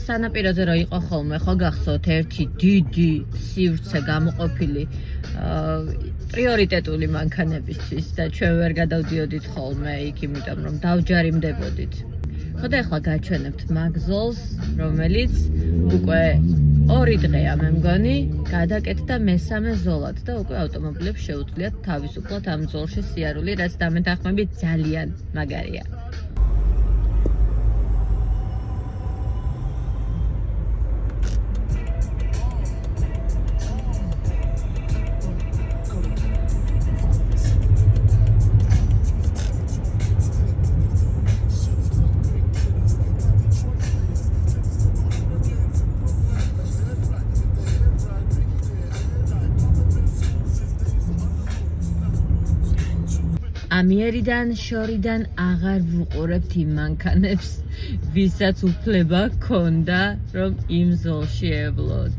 სანაპიროზე რო იყო ხოლმე, ხო გახსოვთ ერთი დიდი სივრცე გამოყოფილი პრიორიტეტული მანქანებისთვის და ჩვენ ვერ გადავდიოდით ხოლმე იქ, იმიტომ რომ დავჯარიმდებოდით. ხო და ახლა გაჩვენებთ მაგზოლს, რომელიც უკვე 2 დღეა მე მგონი გადაკეთდა მესამე ზოლად და უკვე ავტომობილებს შეუძლიათ თავისუფლად ამ ზოლში სიარული, რაც დამეთანხმებით ძალიან მაგარია. ამიერიდან შორიდან აღარ ვუყურებთ იმ მანქანებს, ვისაც უფლება ჰქონდა, რომ იმ ზოლში ევლოთ.